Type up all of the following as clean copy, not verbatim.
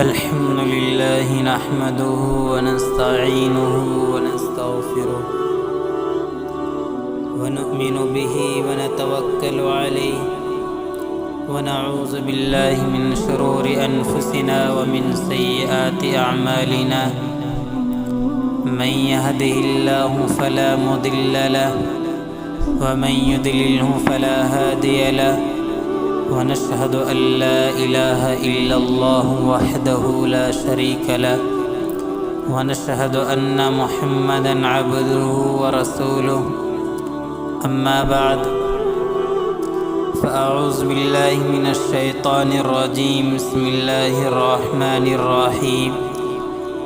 الحمد لله نحمده ونستعينه ونستغفره ونؤمن به ونتوكل عليه ونعوذ بالله من شرور أنفسنا ومن سيئات أعمالنا من يهده الله فلا مضل له ومن يضلله فلا هادي له ونشهد أن لا إله إلا الله وحده لا شريك له ونشهد أن محمدا عبده ورسوله أما بعد فأعوذ بالله من الشيطان الرجيم بسم الله الرحمن الرحيم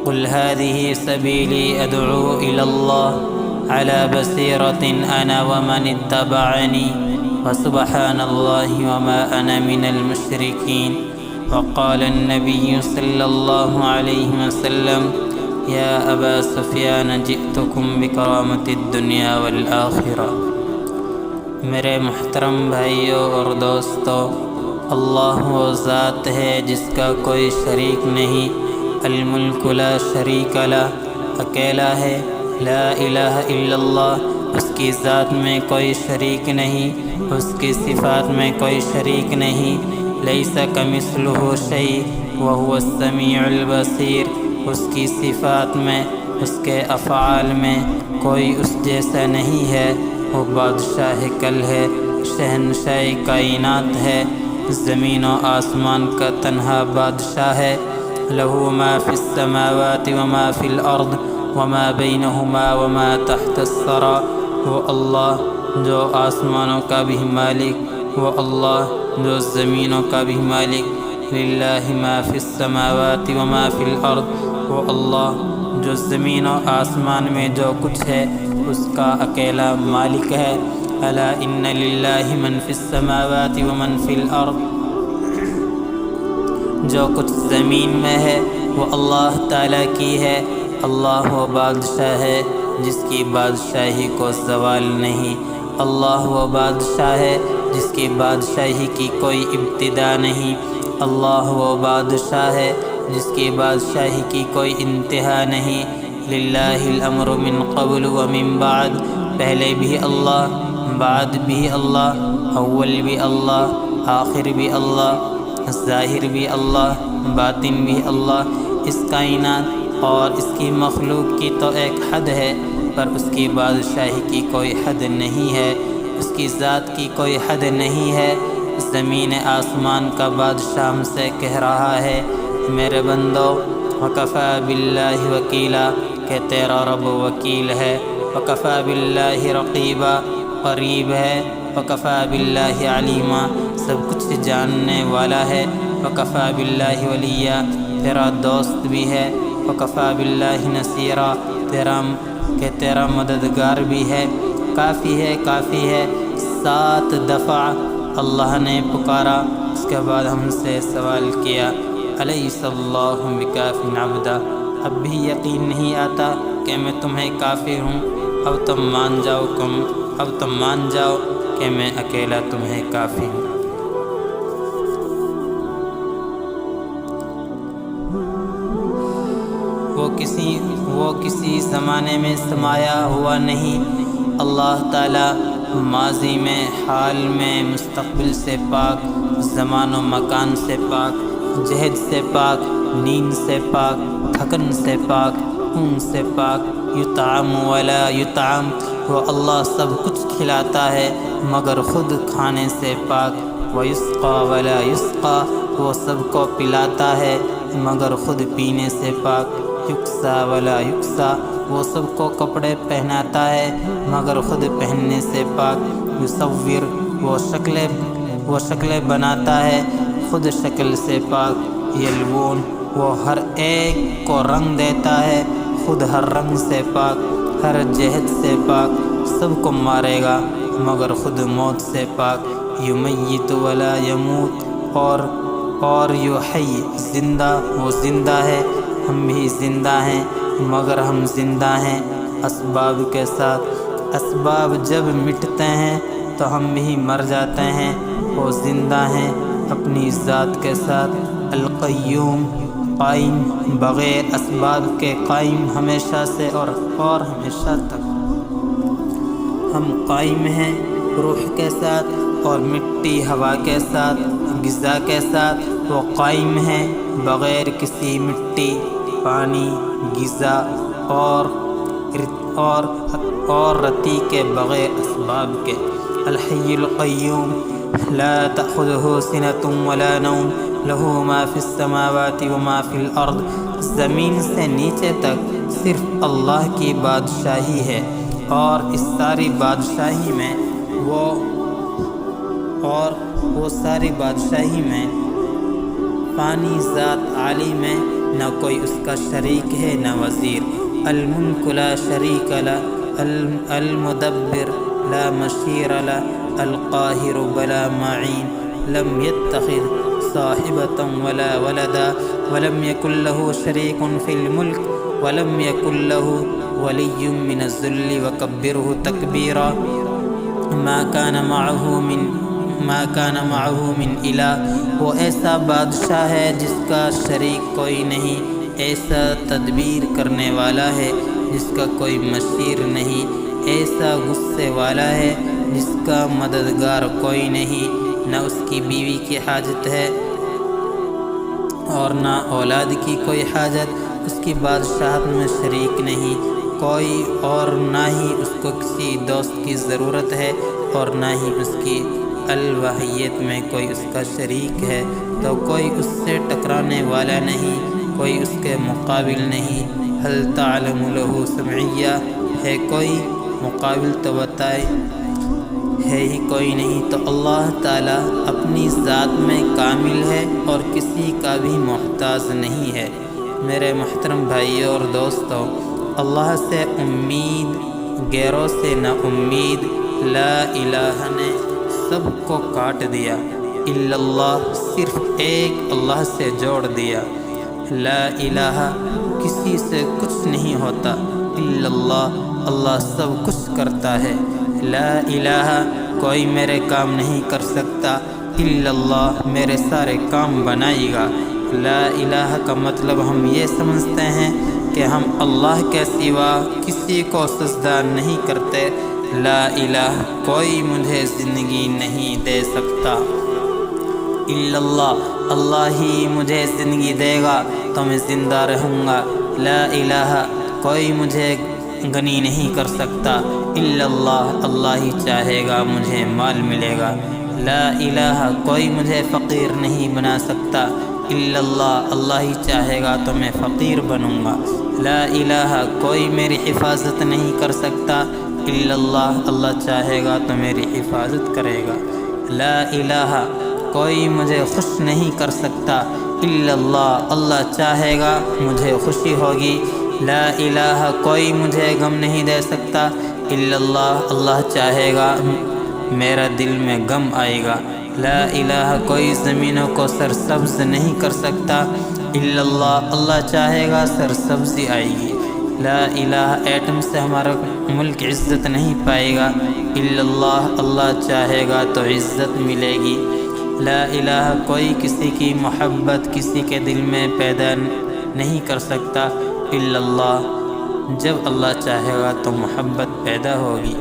قل هذه سبيلي أدعو إلى الله على بصيرة أنا ومن اتبعني وسبحان الله وما أنا من المشركين وقال النبي صلى الله عليه وسلم يا أبا سفيان جئتكم بكرامة الدنيا والآخرة۔ میرے محترم بھائیوں اور دوستوں، اللہ وہ ذات ہے جس کا کوئی شریک نہیں، الملک لا شریک لہ، اکیلا ہے، لا الہ الا اللہ، اس کی ذات میں کوئی شریک نہیں، اس کی صفات میں کوئی شریک نہیں، لیس کمثلہ شیء وہو السمیع البصیر، اس کی صفات میں، اس کے افعال میں کوئی اس جیسا نہیں ہے، وہ بادشاہ کل ہے، شہنشاہ کائنات ہے، زمین و آسمان کا تنہا بادشاہ ہے، لہ ما فی السماوات وما فی الارض وما بینہما وما تحت الثری، وہ اللہ جو آسمانوں کا بھی مالک، وہ اللہ جو زمینوں کا بھی مالک، للہ ما فی السماوات وما فی الارض، وہ اللہ جو زمین و آسمان میں جو کچھ ہے اس کا اکیلا مالک ہے، الا ان للہ من فی السماوات ومن فی الارض، جو کچھ زمین میں ہے وہ اللہ تعالیٰ کی ہے، اللہ وہ بادشاہ ہے جس کی بادشاہی کو زوال نہیں، اللہ وہ بادشاہ ہے جس کی بادشاہی کی کوئی ابتدا نہیں، اللہ وہ بادشاہ ہے جس کی بادشاہی کی کوئی انتہا نہیں، للہ الامر من قبل ومن بعد، پہلے بھی اللہ، بعد بھی اللہ، اول بھی اللہ، آخر بھی اللہ، ظاہر بھی اللہ، باطن بھی اللہ۔ اس کائنات اور اس کی مخلوق کی تو ایک حد ہے، پر اس کی بادشاہی کی کوئی حد نہیں ہے، اس کی ذات کی کوئی حد نہیں ہے۔ زمین آسمان کا بادشاہ ہم سے کہہ رہا ہے، میرے بندو، وکفیٰ باللہ وکیلا، کہ تیرا رب وکیل ہے، وکفیٰ باللہ رقیبا، قریب ہے، وکفیٰ باللہ علیما، سب کچھ جاننے والا ہے، وکفیٰ باللہ ولیا، تیرا دوست بھی ہے، وکفیٰ باللہ نصیرا، تیرا مددگار بھی ہے، کافی ہے، کافی ہے۔ 7 دفعہ اللہ نے پکارا، اس کے بعد ہم سے سوال کیا، الیس اللہ بکاف عبدا، اب بھی یقین نہیں آتا کہ میں تمہیں کافی ہوں؟ اب تم مان جاؤ کہ میں اکیلا تمہیں کافی ہوں۔ وہ کسی زمانے میں سمایا ہوا نہیں، اللہ تعالیٰ ماضی میں، حال میں، مستقبل سے پاک، زمان و مکان سے پاک، جہد سے پاک، نیند سے پاک، تھکن سے پاک، خون سے پاک، یطعم ولا یطعم، وہ اللہ سب کچھ کھلاتا ہے مگر خود کھانے سے پاک، ویسقی ولا یسقی، وہ سب کو پلاتا ہے مگر خود پینے سے پاک، یکسا ولا یکسا، وہ سب کو کپڑے پہناتا ہے مگر خود پہننے سے پاک، یصور، وہ شکلیں بناتا ہے خود شکل سے پاک، یلوون، وہ ہر ایک کو رنگ دیتا ہے خود ہر رنگ سے پاک، ہر جہد سے پاک، سب کو مارے گا مگر خود موت سے پاک، یمیت ولا یموت، اور یحیی، زندہ، وہ زندہ ہے، ہم بھی زندہ ہیں مگر ہم زندہ ہیں اسباب کے ساتھ، اسباب جب مٹتے ہیں تو ہم بھی مر جاتے ہیں، وہ زندہ ہیں اپنی ذات کے ساتھ، القیوم، قائم بغیر اسباب کے، قائم ہمیشہ سے اور ہمیشہ تک۔ ہم قائم ہیں روح کے ساتھ اور مٹی ہوا کے ساتھ، غذا کے ساتھ۔ وہ قائم ہیں بغیر کسی مٹی، پانی، غذا اور رتی کے، بغیر اسباب کے۔ الحی القیوم لا تأخذہ سنۃ ولا نوم لہ ما فی السماوات وما فی الارض۔ زمین سے نیچے تک صرف اللہ کی بادشاہی ہے، اور اس ساری بادشاہی میں وہ ساری بادشاہی میں فانی ذات عالی میں نہ کوئی اس کا شریک ہے نہ وزیر۔ الملک لا شریک لہ، المدبر لا مشیر لہ، القاہر بلا معین، لم يتخذ صاحبۃ ولا ولدا، ولم یکن لہ شریک فی الملک، ولم یکن لہ ولی من الذل وکبرہ تکبیرا۔ ما کان معہ من الہ، وہ ایسا بادشاہ ہے جس کا شریک کوئی نہیں، ایسا تدبیر کرنے والا ہے جس کا کوئی مشیر نہیں، ایسا غصے والا ہے جس کا مددگار کوئی نہیں، نہ اس کی بیوی کی حاجت ہے اور نہ اولاد کی کوئی حاجت، اس کی بادشاہت میں شریک نہیں کوئی، اور نہ ہی اس کو کسی دوست کی ضرورت ہے، اور نہ ہی اس کی الوہیت میں کوئی اس کا شریک ہے، تو کوئی اس سے ٹکرانے والا نہیں، کوئی اس کے مقابل نہیں۔ هل تعلم له سمعیہ، ہے کوئی مقابل تو بتائے، ہے ہی کوئی نہیں۔ تو اللہ تعالیٰ اپنی ذات میں کامل ہے اور کسی کا بھی محتاج نہیں ہے۔ میرے محترم بھائیوں اور دوستوں، اللہ سے امید، غیروں سے نا امید، لا الہ نے سب کو کاٹ دیا، الا اللہ، صرف ایک اللہ سے جوڑ دیا۔ لا الہ، کسی سے کچھ نہیں ہوتا، الا اللہ، اللہ سب کچھ کرتا ہے۔ لا الہ، کوئی میرے کام نہیں کر سکتا، الا اللہ، میرے سارے کام بنائے گا۔ لا الہ کا مطلب ہم یہ سمجھتے ہیں کہ ہم اللہ کے سوا کسی کو سجدہ نہیں کرتے۔ لا الہ، کوئی مجھے زندگی نہیں دے سکتا، الا اللہ، اللہ ہی مجھے زندگی دے گا تو میں زندہ رہوں گا۔ لا الہ، کوئی مجھے غنی نہیں کر سکتا، الا اللہ، اللہ ہی چاہے گا مجھے مال ملے گا۔ لا الہ، کوئی مجھے فقیر نہیں بنا سکتا، الا اللہ، اللہ ہی چاہے گا تو میں فقیر بنوں گا۔ لا الہ، کوئی میری حفاظت نہیں کر سکتا، الا اللہ، اللہ چاہے گا تو میری حفاظت کرے گا۔ لا الہ، کوئی مجھے خوش نہیں کر سکتا، الا اللہ، اللہ چاہے گا مجھے خوشی ہوگی۔ لا الہ، کوئی مجھے غم نہیں دے سکتا، الا اللہ، اللہ چاہے گا میرا دل میں غم آئے گا۔ لا الہ، کوئی زمینوں کو سرسبز نہیں کر سکتا، الا اللہ، اللہ چاہے گا سرسبزی آئے گی۔ لا الہ، ایٹم سے ہمارا ملک عزت نہیں پائے گا، الا اللہ، اللہ چاہے گا تو عزت ملے گی۔ لا الہ، کوئی کسی کی محبت کسی کے دل میں پیدا نہیں کر سکتا، الا اللہ، جب اللہ چاہے گا تو محبت پیدا ہوگی۔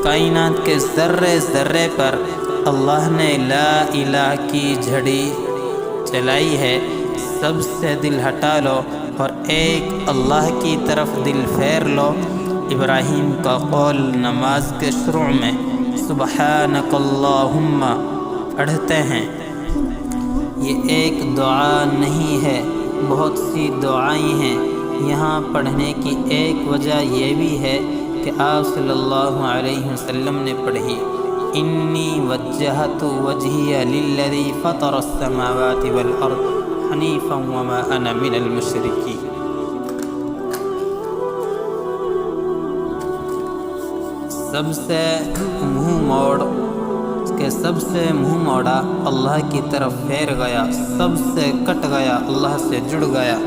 کائنات کے ذرے ذرے پر اللہ نے لا الہ کی جھڑی چلائی ہے۔ سب سے دل ہٹا لو اور ایک اللہ کی طرف دل پھیر لو۔ ابراہیم کا قول نماز کے شروع میں سبحانک اللہم پڑھتے ہیں، یہ ایک دعا نہیں ہے، بہت سی دعائیں ہیں۔ یہاں پڑھنے کی ایک وجہ یہ بھی ہے کہ آپ صلی اللہ علیہ وسلم نے پڑھی، انی وجہت وجہی للذی فطر السماوات والارض حنیفا وما انا من المشرکین۔ سب سے منہ موڑا اللہ کی طرف پھیر گیا، سب سے کٹ گیا، اللہ سے جڑ گیا۔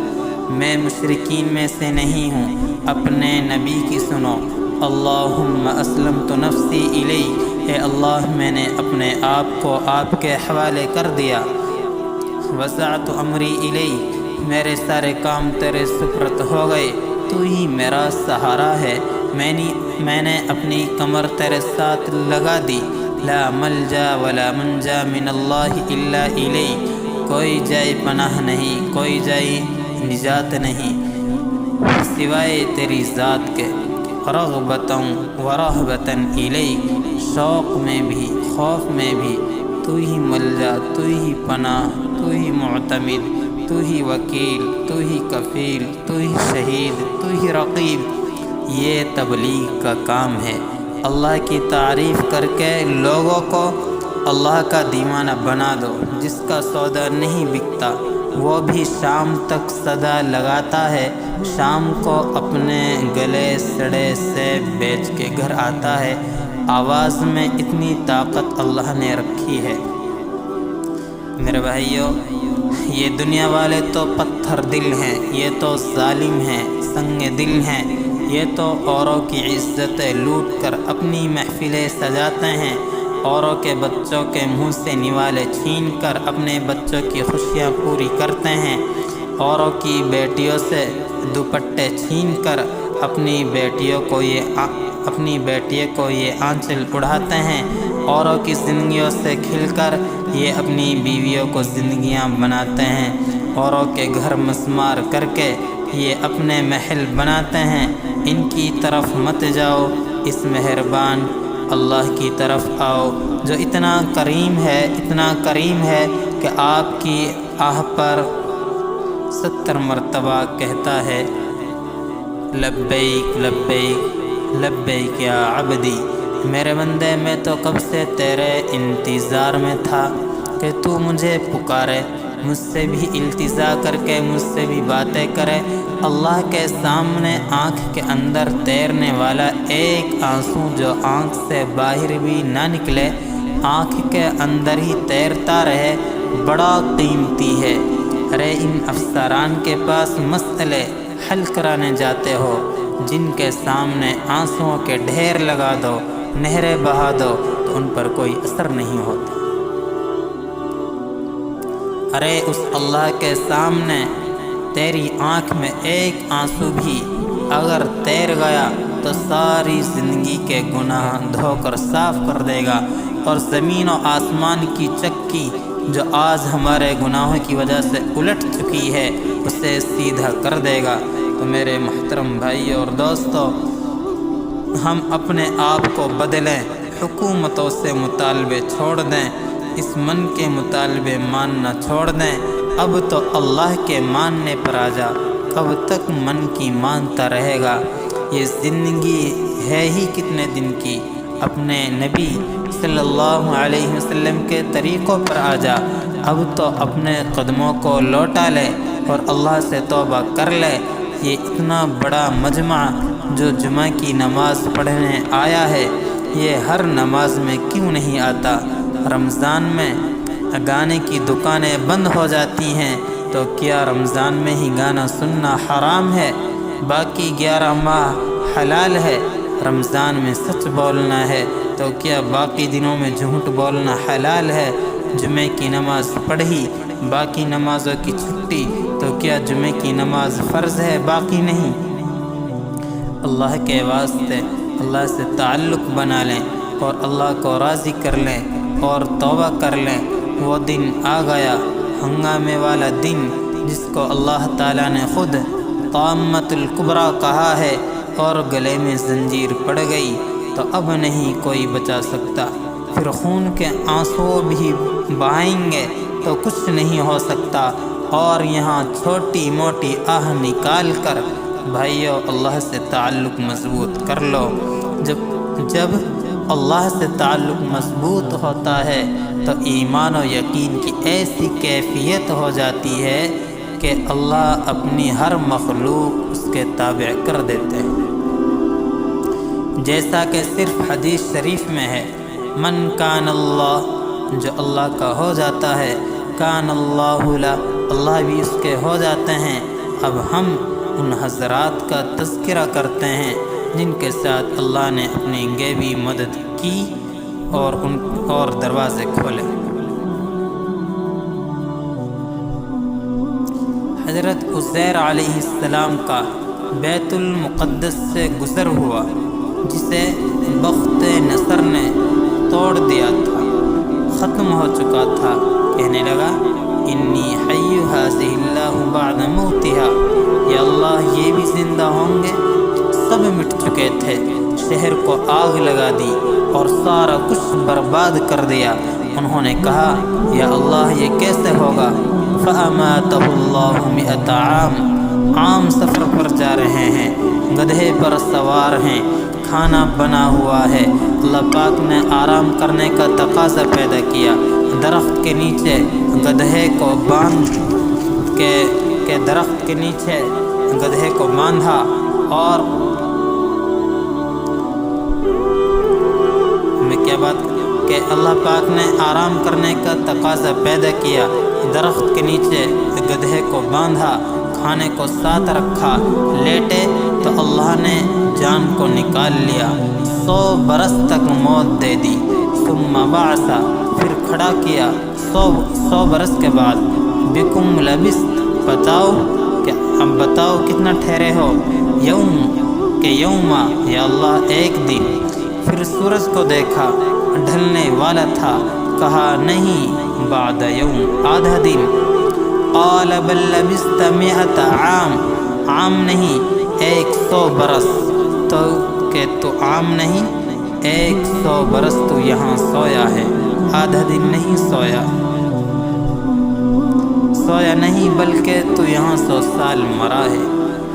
میں مشرکین میں سے نہیں ہوں، اپنے نبی کی سنو۔ اللہم اسلمت نفسی الیک، اے اللہ میں نے اپنے آپ کو آپ کے حوالے کر دیا۔ وسعت امری الیک، میرے سارے کام تیرے سپرد ہو گئے، تو ہی میرا سہارا ہے، میں نے اپنی کمر تیرے ساتھ لگا دی، لا ملجا ولا منجا من اللہ الا الیہ، کوئی جائے پناہ نہیں، کوئی جائے نجات نہیں سوائے تیری ذات کے، رغبتاً ورہبتاً الیک، شوق میں بھی خوف میں بھی تو ہی ملجا، تو ہی پناہ، تو ہی معتمد، تو ہی وکیل، تو ہی کفیل، تو ہی شہید، تو ہی رقیب۔ یہ تبلیغ کا کام ہے، اللہ کی تعریف کر کے لوگوں کو اللہ کا دیوانہ بنا دو۔ جس کا سودا نہیں بکتا وہ بھی شام تک صدا لگاتا ہے، شام کو اپنے گلے سڑے سیب بیچ کے گھر آتا ہے۔ آواز میں اتنی طاقت اللہ نے رکھی ہے۔ میرے بھائیوں، یہ دنیا والے تو پتھر دل ہیں، یہ تو ظالم ہیں، سنگ دل ہیں، یہ تو اوروں کی عزتیں لوٹ کر اپنی محفلیں سجاتے ہیں، اوروں کے بچوں کے منہ سے نوالے چھین کر اپنے بچوں کی خوشیاں پوری کرتے ہیں، اوروں کی بیٹیوں سے دوپٹے چھین کر اپنی بیٹیوں کو یہ آنچل اڑاتے ہیں، اوروں کی زندگیوں سے کھل کر یہ اپنی بیویوں کو زندگیاں بناتے ہیں، اوروں کے گھر مسمار کر کے یہ اپنے محل بناتے ہیں۔ ان کی طرف مت جاؤ، اس مہربان اللہ کی طرف آؤ جو اتنا کریم ہے کہ آپ کی آہ پر 70 مرتبہ کہتا ہے لبیک لبیک لبیک یا عبدی۔ میرے بندے، میں تو کب سے تیرے انتظار میں تھا کہ تو مجھے پکارے، مجھ سے بھی التجا کر کے مجھ سے بھی باتیں کرے۔ اللہ کے سامنے آنکھ کے اندر تیرنے والا ایک آنسو جو آنکھ سے باہر بھی نہ نکلے، آنکھ کے اندر ہی تیرتا رہے، بڑا قیمتی ہے۔ ارے ان افسران کے پاس مسئلے حل کرانے جاتے ہو، جن کے سامنے آنسوؤں کے ڈھیر لگا دو، نہریں بہا دو تو ان پر کوئی اثر نہیں ہوتا۔ ارے اس اللہ کے سامنے تیری آنکھ میں ایک آنسو بھی اگر تیر گیا تو ساری زندگی کے گناہ دھو کر صاف کر دے گا، اور زمین و آسمان کی چکی جو آج ہمارے گناہوں کی وجہ سے الٹ چکی ہے اسے سیدھا کر دے گا۔ تو میرے محترم بھائی اور دوستو، ہم اپنے آپ کو بدلیں، حکومتوں سے مطالبے چھوڑ دیں، اس من کے مطالبے ماننا چھوڑ دیں۔ اب تو اللہ کے ماننے پر آ جا، کب تک من کی مانتا رہے گا؟ یہ زندگی ہے ہی کتنے دن کی، اپنے نبی صلی اللہ علیہ وسلم کے طریقوں پر آ جا۔ اب تو اپنے قدموں کو لوٹا لے اور اللہ سے توبہ کر لے۔ یہ اتنا بڑا مجمع جو جمعہ کی نماز پڑھنے آیا ہے، یہ ہر نماز میں کیوں نہیں آتا؟ رمضان میں گانے کی دکانیں بند ہو جاتی ہیں، تو کیا رمضان میں ہی گانا سننا حرام ہے؟ باقی 11 ماہ حلال ہے، رمضان میں سچ بولنا ہے، تو کیا باقی دنوں میں جھوٹ بولنا حلال ہے؟ جمعے کی نماز پڑھی، باقی نمازوں کی چھٹی، تو کیا جمعے کی نماز فرض ہے باقی نہیں؟ اللہ کے واسطے اللہ سے تعلق بنا لیں اور اللہ کو راضی کر لیں اور توبہ کر لیں۔ وہ دن آ گیا، ہنگامے والا دن، جس کو اللہ تعالیٰ نے خود طامۃ الکبریٰ کہا ہے، اور گلے میں زنجیر پڑ گئی تو اب نہیں کوئی بچا سکتا۔ پھر خون کے آنسو بھی بہائیں گے تو کچھ نہیں ہو سکتا، اور یہاں چھوٹی موٹی آہ نکال کر بھائیو اللہ سے تعلق مضبوط کر لو۔ جب اللہ سے تعلق مضبوط ہوتا ہے تو ایمان و یقین کی ایسی کیفیت ہو جاتی ہے کہ اللہ اپنی ہر مخلوق اس کے تابع کر دیتے ہیں۔ جیسا کہ صرف حدیث شریف میں ہے، من کان اللہ، جو اللہ کا ہو جاتا ہے، کان اللہ لا، اللہ بھی اس کے ہو جاتے ہیں۔ اب ہم ان حضرات کا تذکرہ کرتے ہیں جن کے ساتھ اللہ نے اپنی غیبی مدد کی اور دروازے کھولے۔ حضرت عزیر علیہ السلام کا بیت المقدس سے گزر ہوا، جسے بخت نصر نے توڑ دیا تھا، ختم ہو چکا تھا، کہنے لگا انی حی ھذہ اللہ بعد موتھا، یا اللہ یہ بھی زندہ ہوں گے، سب مٹ چکے تھے، شہر کو آگ لگا دی اور سارا کچھ برباد کر دیا۔ انہوں نے کہا یا اللہ یہ کیسے ہوگا؟ فَأَمَاتَهُ اللَّهُ مِئَةَ عَامٍ، عام سفر پر جا رہے ہیں، گدھے پر سوار ہیں، کھانا بنا ہوا ہے، اللہ پاک نے آرام کرنے کا تقاضا پیدا کیا، درخت کے نیچے گدھے کو باندھ کے درخت کے نیچے گدھے کو باندھا، اور کیا بات کہ اللہ پاک نے آرام کرنے کا تقاضا پیدا کیا، درخت کے نیچے گدھے کو باندھا، کھانے کو ساتھ رکھا، لیٹے تو اللہ نے جان کو نکال لیا، 100 برس تک موت دے دی، ثم بعث، پھر کھڑا کیا 100 برس کے بعد، بکم لبست، بتاؤ کہ اب بتاؤ کتنا ٹھہرے ہو، یوم کہ یوما، یا اللہ ایک دن، پھر سورج کو دیکھا ڈھلنے والا تھا، کہا نہیں بعد یوم، آدھا دن، قال بل لبست 100 عام، عام نہیں 100 برس، تو کہ تو عام نہیں 100 برس تو یہاں سویا ہے، آدھا دن نہیں سویا نہیں بلکہ تو یہاں 100 سال مرا ہے۔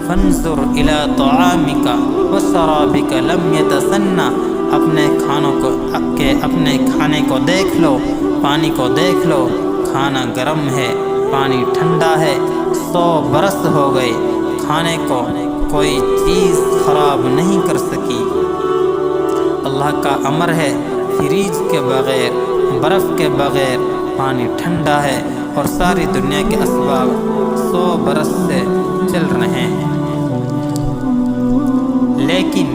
فانظر الی طعامک وشرابک لم یتسنہ، اپنے کھانے کو دیکھ لو، پانی کو دیکھ لو، کھانا گرم ہے، پانی ٹھنڈا ہے، 100 برس ہو گئے، کھانے کو کوئی چیز خراب نہیں کر سکی۔ اللہ کا امر ہے، فریج کے بغیر، برف کے بغیر پانی ٹھنڈا ہے، اور ساری دنیا کے اسباب 100 برس سے چل رہے ہیں، لیکن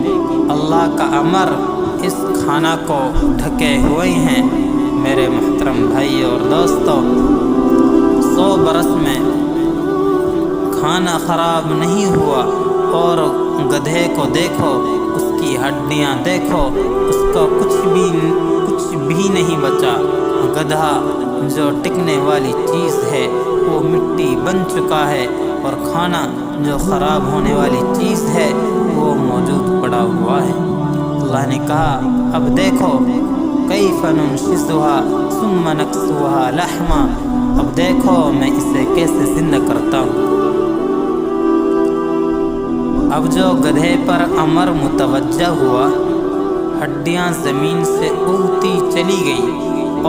اللہ کا امر اس کھانا کو ڈھکے ہوئے ہیں۔ میرے محترم بھائی اور دوستو، 100 برس میں کھانا خراب نہیں ہوا، اور گدھے کو دیکھو، اس کی ہڈیاں دیکھو، اس کو کچھ بھی نہیں بچا، گدھا جو ٹکنے والی چیز ہے وہ مٹی بن چکا ہے، اور کھانا جو خراب ہونے والی چیز ہے وہ موجود پڑا ہوا ہے۔ اللہ نے کہا اب دیکھو کیف ننشزها ثم نکسوها لحما، اب دیکھو میں اسے کیسے زندہ کرتا ہوں۔ اب جو گدھے پر امر متوجہ ہوا، ہڈیاں زمین سے اگتی چلی گئی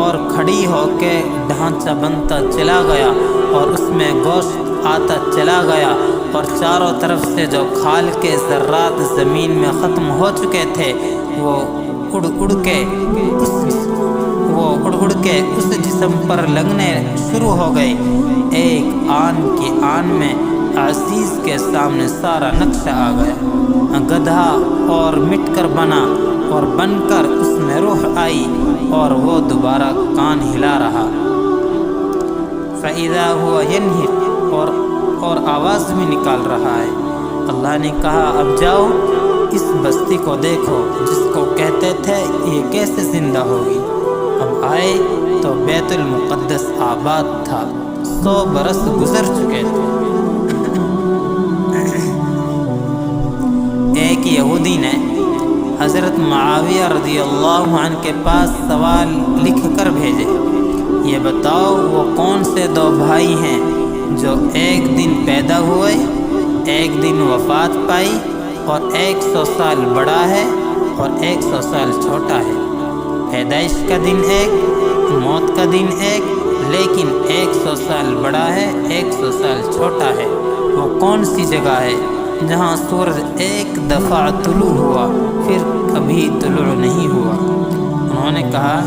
اور کھڑی ہو کے ڈھانچہ بنتا چلا گیا، اور اس میں گوشت آتا چلا گیا، اور چاروں طرف سے جو کھال کے ذرات زمین میں ختم ہو چکے تھے وہ اڑ اڑ کے اس جسم پر لگنے شروع ہو گئے۔ ایک آن کی آن میں عزیز کے سامنے سارا نقشہ آ گیا، گدھا اور مٹ کر بنا، اور بن کر اس میں روح آئی، اور وہ دوبارہ کان ہلا رہا، فَإِذَا هُوَ يَنْهِقُ، اور آواز بھی نکال رہا ہے۔ اللہ نے کہا اب جاؤ اس بستی کو دیکھو جس کو کہتے تھے یہ کیسے زندہ ہوگی۔ اب آئے تو بیت المقدس آباد تھا، 100 برس گزر چکے تھے۔ ایک یہودی نے حضرت معاویہ رضی اللہ عنہ کے پاس سوال لکھ کر بھیجے، یہ بتاؤ وہ کون سے 2 بھائی ہیں جو ایک دن پیدا ہوئے، ایک دن وفات پائی، اور 100 سال بڑا ہے اور 100 سال چھوٹا ہے، پیدائش کا دن ایک، موت کا دن ایک، لیکن 100 سال بڑا ہے، 100 سال چھوٹا ہے۔ وہ کون سی جگہ ہے جہاں سورج ایک دفعہ طلوع ہوا پھر کبھی طلوع نہیں ہوا؟ انہوں نے کہا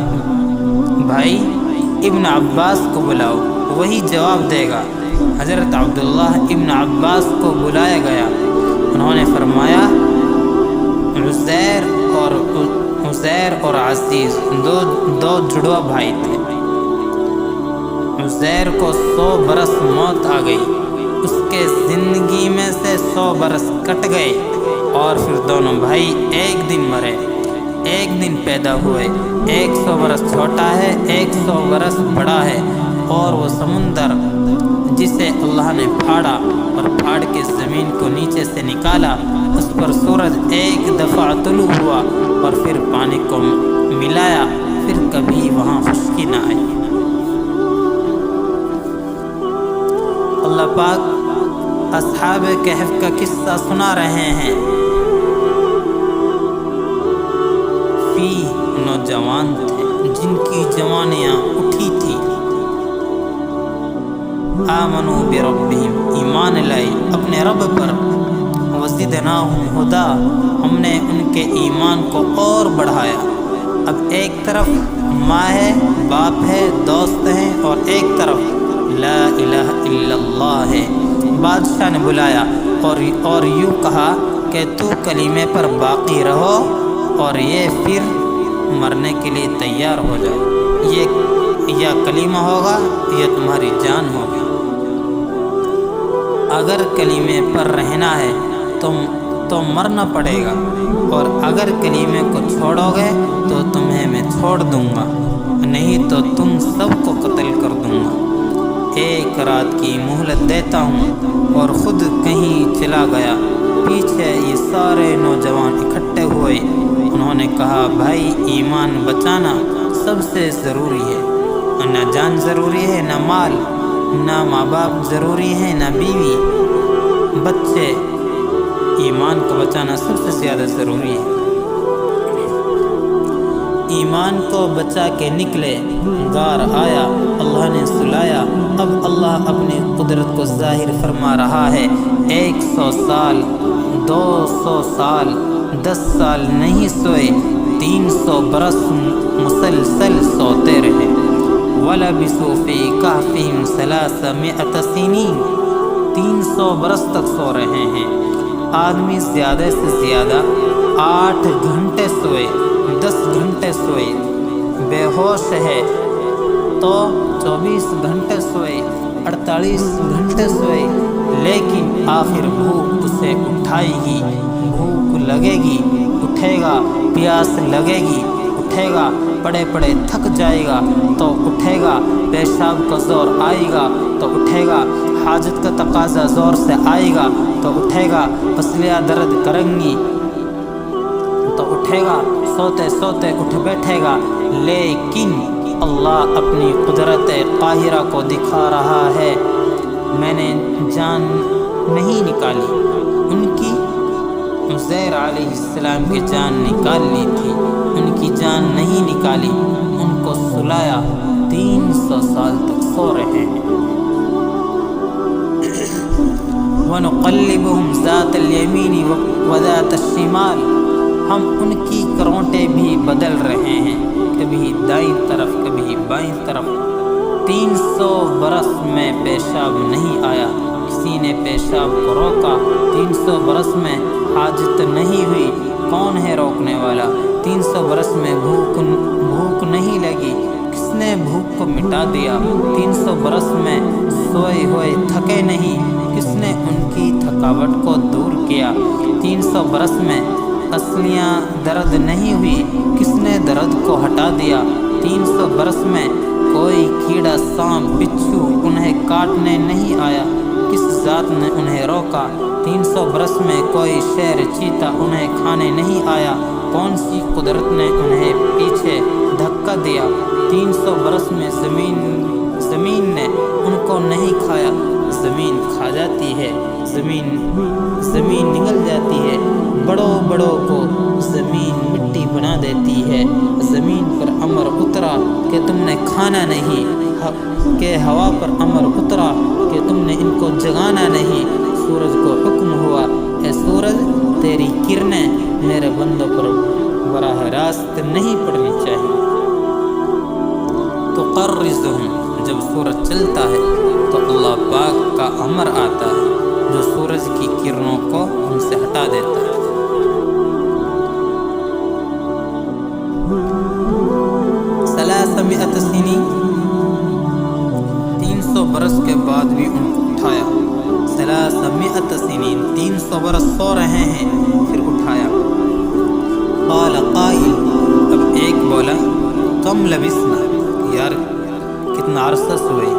بھائی ابن عباس کو بلاؤ، وہی جواب دے گا۔ حضرت عبداللہ ابن عباس کو بلایا گیا، انہوں نے فرمایا عزیر اور عزیز دو جڑوا بھائی تھے۔ عزیر کو 100 برس موت آ گئی، اس کے زندگی میں سے 100 برس کٹ گئے، اور پھر دونوں بھائی ایک دن مرے، ایک دن پیدا ہوئے۔ 100 برس چھوٹا ہے، 100 برس بڑا ہے، اور وہ سمندر جسے اللہ نے پھاڑا اور پھاڑ کے زمین کو نیچے سے نکالا، اس پر سورج ایک دفعہ طلوع ہوا اور پھر پانی کو ملایا، پھر کبھی وہاں خشکی نہ آئی۔ اللہ پاک اصحاب کہف کا قصہ سنا رہے ہیں۔ فی نوجوان تھے جن کی جوانیاں اٹھی تھی، آمنوا بربہم، ایمان لائے اپنے رب پر، وزدناہم ہدا، ہم نے ان کے ایمان کو اور بڑھایا۔ اب ایک طرف ماں ہے، باپ ہے، دوست ہیں، اور ایک طرف لا الہ الا اللہ ہے۔ بادشاہ نے بلایا اور یوں کہا کہ تو کلمے پر باقی رہو اور یہ پھر مرنے کے لیے تیار ہو جاؤ، یہ یا کلمہ ہوگا یا تمہاری جان ہوگی۔ اگر کلمے پر رہنا ہے تو مرنا پڑے گا، اور اگر کلمے کو چھوڑو گے تو تمہیں میں چھوڑ دوں گا، نہیں تو تم سب کو قتل کر دوں گا۔ ایک رات کی مہلت دیتا ہوں، اور خود کہیں چلا گیا۔ پیچھے یہ سارے نوجوان اکٹھے ہوئے، انہوں نے کہا بھائی ایمان بچانا سب سے ضروری ہے، نہ جان ضروری ہے، نہ مال، نہ ماں باپ ضروری ہے، نہ بیوی بچے، ایمان کو بچانا سب سے زیادہ ضروری ہے۔ ایمان کو بچا کے نکلے، غار آیا، اللہ نے سلایا۔ اب اللہ اپنی قدرت کو ظاہر فرما رہا ہے۔ 100 سال، 200 سال، 10 سال نہیں سوئے، 300 برس مسلسل سوتے رہے۔ وَلَبِثُوا فِي كَهْفِهِمْ 300 سنین، 300 برس تک سو رہے ہیں۔ آدمی زیادہ سے زیادہ 8 گھنٹے سوئے، 10 گھنٹے سوئے، بے ہوش ہے تو 24 گھنٹے سوئے، 48 گھنٹے سوئے، لیکن آخر بھوک اسے اٹھائے گی، بھوک لگے گی اٹھے گا، پیاس لگے گی اٹھے گا، پڑے پڑے تھک جائے گا تو اٹھے گا، پیشاب کا زور آئے گا تو اٹھے گا، حاجت کا تقاضا زور سے آئے گا تو اٹھے گا، پسلیاں درد کریں گی تو اٹھے گا، سوتے سوتے اٹھ بیٹھے گا۔ لیکن اللہ اپنی قدرت قاہرہ کو دکھا رہا ہے، میں نے جان نہیں نکالی، ان کی عزیر علیہ السلام کی جان نکال لی تھی، ان کی جان نہیں نکالی، ان کو سلایا، 300 سال تک سو رہے ہیں۔ وَنُقَلِّبُهُمْ ذَاتَ الْيَمِينِ وَذَاتَ الشِّمَالِ، ہم ان کی کرونٹیں بھی بدل رہے ہیں، کبھی دائیں طرف کبھی بائیں طرف۔ 300 برس میں پیشاب نہیں آیا، کسی نے پیشاب کو روکا۔ 300 برس میں حاجت نہیں ہوئی، کون ہے روکنے والا؟ 300 برس میں بھوک نہیں لگی، کس نے بھوک کو مٹا دیا؟ 300 برس میں سوئے ہوئے تھکے نہیں، کس نے ان کی تھکاوٹ کو دور کیا؟ 300 برس میں پسلیاں درد نہیں ہوئی، کس نے درد کو ہٹا دیا؟ 300 برس میں کوئی کیڑا سانپ بچھو انہیں کاٹنے نہیں آیا، کس ذات نے انہیں روکا؟ 300 برس میں کوئی شیر چیتا انہیں کھانے نہیں آیا، کون سی قدرت نے انہیں پیچھے دھکا دیا؟ 300 برس میں زمین نے ان کو نہیں کھایا، زمین کھا جاتی ہے، زمین نگل جاتی ہے، بڑوں کو زمین مٹی بنا دیتی ہے۔ زمین پر امر اترا کہ تم نے کھانا نہیں، کہ ہوا پر امر اترا کہ تم نے ان کو جگانا نہیں۔ سورج کو حکم ہوا، اے سورج تیری کرنیں میرے بندوں پر براہ راست نہیں پڑنی چاہیے۔ تو قرضہم، جب سورج چلتا ہے تو اللہ پاک کا امر آتا ہے جو سورج کی کرنوں کو ہم سے ہٹا دیتا ہے۔ 300 سنین، 300 برس کے بعد بھی ان کو اٹھایا۔ 100 سنین 300 برس سو رہے ہیں. پھر اٹھایا. قال قائل، اب ایک بولا کم لبثنا، یار کتنا عرصہ سوئے.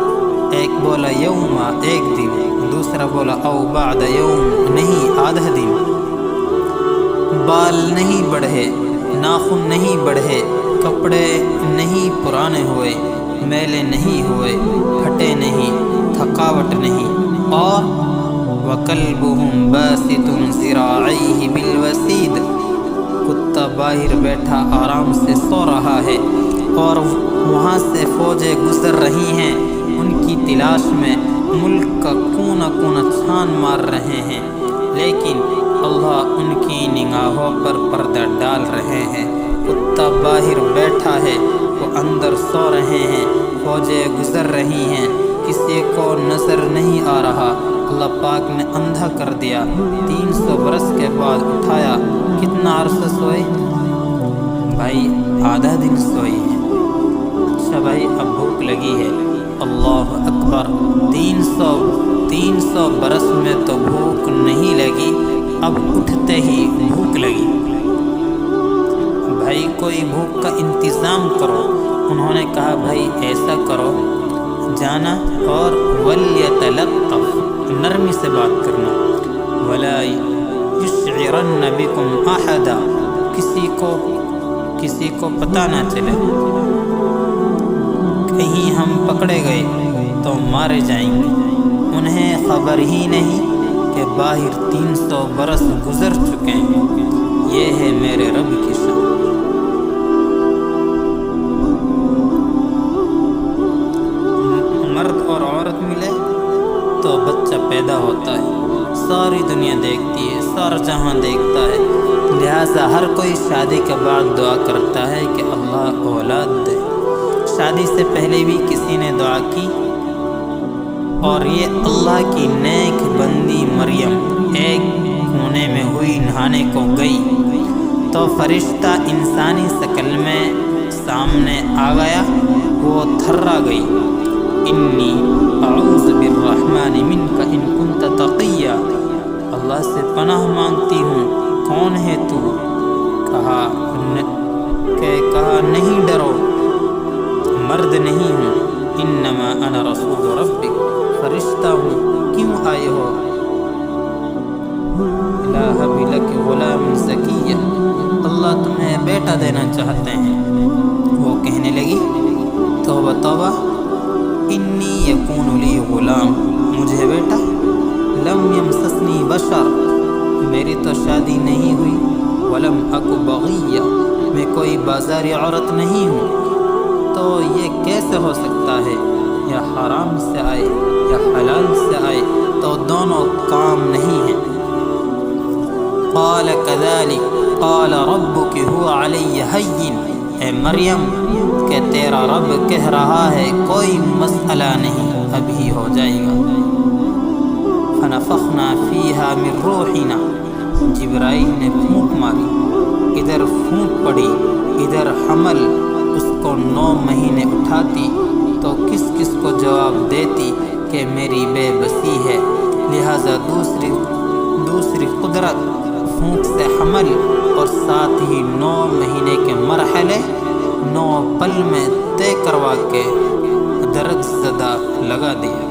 ایک بولا یوما، ایک دن. دوسرا بولا او بعد یوم، نہیں آدھا دن. بال نہیں بڑھے، ناخن نہیں بڑھے، کپڑے نہیں پرانے ہوئے، میلے نہیں ہوئے، پھٹے نہیں، تھکاوٹ نہیں. اور وَكَلْبُهُمْ بَاسِطٌ ذِرَاعَيْهِ بِالْوَسِيدِ، کتا باہر بیٹھا آرام سے سو رہا ہے، اور وہاں سے فوجیں گزر رہی ہیں ان کی تلاش میں، ملک کا کونا کونا چھان مار رہے ہیں، لیکن اللہ ان کی نگاہوں پر پردہ ڈال رہے ہیں. کتا باہر بیٹھا ہے، وہ اندر سو رہے ہیں، فوجیں گزر رہی ہیں، کسی کو نظر نہیں آ رہا. اللہ پاک نے اندھا کر دیا. 300 برس کے بعد اٹھایا. کتنا عرصہ سوئے بھائی؟ آدھا دن سوئی ہے. اچھا بھائی اب بھوک لگی ہے. اللہ اکبر. 300 برس میں تو بھوک نہیں لگی، اب اٹھتے ہی بھوک لگی. بھائی کوئی بھوک کا انتظام کرو. انہوں نے کہا بھائی ایسا کرو، جانا اور وَلْيَتَلَطَّفْ، نرمی سے بات کرنا. وَلَا يُشْعِرَنَّ بِكُمْ أَحَدًا، کسی کو پتہ نہ چلے. کہیں ہم پکڑے گئے تو مارے جائیں گے. انہیں خبر ہی نہیں کہ باہر 300 برس گزر چکے ہیں. یہ ہے میرے رب کی شان. مرد اور عورت ملے تو بچہ پیدا ہوتا ہے. ساری دنیا دیکھتی ہے، سارا جہاں دیکھتا ہے. لہٰذا ہر کوئی شادی کے بعد دعا کرتا ہے کہ اللہ اولاد دے. شادی سے پہلے بھی کسی نے دعا کی، اور یہ اللہ کی نیک بندی مریم ایک کونے میں ہوئی، نہانے کو گئی تو فرشتہ انسانی شکل میں سامنے آ گیا. وہ تھرا گئی. انی اعوذ بالرحمن منک ان کنت تقیا، اللہ سے پناہ مانگتی ہوں، کون ہے تو؟ کہا نہیں ڈرو، مرد نہیں ہوں. انما انا رسول ربک، فرشتہ ہوں. کیوں آئے ہو؟ الہ بلک غلام زکیہ، اللہ تمہیں بیٹا دینا چاہتے ہیں. وہ کہنے لگی توبہ توبہ، انی یکون لی غلام، مجھے بیٹا. لم یمسسنی بشر، میری تو شادی نہیں ہوئی. ولم اک بغیہ، میں کوئی بازاری عورت نہیں ہوں. تو یہ کیسے ہو سکتا ہے؟ یا حرام سے آئے یا حلال سے آئے تو دونوں کام نہیں ہیں. قال کذالک قال ربک هو علی ہین، اے مریم کہ تیرا رب کہہ رہا ہے کوئی مسئلہ نہیں، ابھی ہو جائے گا. فنفخنا فیہا من روحنا، جبرائیل نے پھونک ماری. ادھر پھونک پڑی، ادھر حمل. اس کو 9 مہینے اٹھاتی تو کس کس کو جواب دیتی کہ میری بے بسی ہے. لہٰذا دوسری قدرت پھونک سے حمل، اور ساتھ ہی 9 مہینے کے مرحلے 9 پل میں طے کروا کے درد زدہ لگا دیا.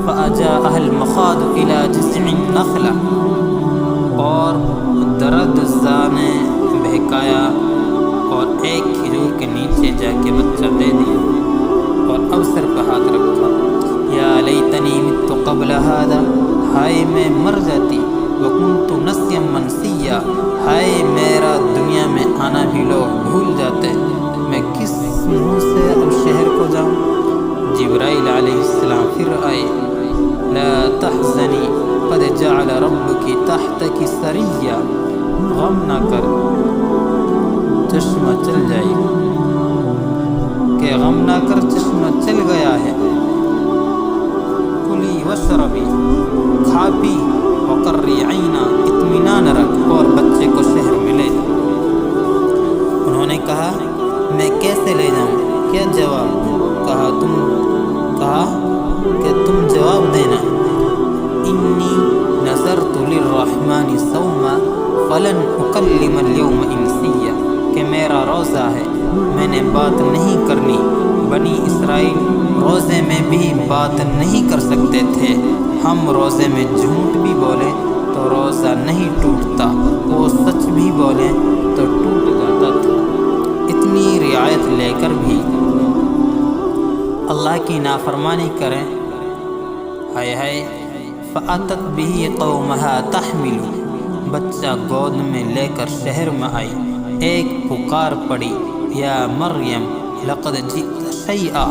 فَأَجَاءَهَا الْمَخَاضُ إِلَى جِذْعِ النَّخْلَةِ، اور درد زا نے بہکایا اور ایک کھجور کے نیچے جا کے بچہ دے دیا، اور اب سر پہ ہاتھ رکھا. یا لیتنی مت قبل هذا، ہائے میں مر جاتی. وکنت نسیا منسیا، ہائے میرا دنیا میں آنا بھی لوگ بھول جاتے. میں کس منہ سے اب شہر کو جاؤں؟ جبرائیل علیہ السلام پھر آئے. لا تحزنی قد جعل ربک تحتک سریا، غم نہ کر، چشمہ چل جائے گا. کہ غم نہ کر، چشمہ چل گیا ہے. کلی وشربی، کھا پی، وقری عینا، اطمینان رکھ، اور بچے کو شہر میں لے جا. انہوں نے کہا میں کیسے لے جاؤں؟ کیا جواب؟ کہا کہ تم جواب دینا. انی ولن اکلم اليوم انسیا، کہ میرا روزہ ہے، میں نے بات نہیں کرنی۔ بنی اسرائیل روزے میں بھی بات نہیں کر سکتے تھے، ہم روزے میں جھوٹ بھی بولیں تو روزہ نہیں ٹوٹتا، وہ سچ بھی بولیں تو ٹوٹ جاتا تھا۔ اتنی رعایت لے کر بھی اللہ کی نافرمانی کریں، ہائے ہائے۔ فَأَتَتْ بِهِ قَوْمَهَا تَحْمِلُ، بچہ گود میں لے کر شہر میں آئی، ایک پکار پڑی، یا مریم لقد جئت شیئا،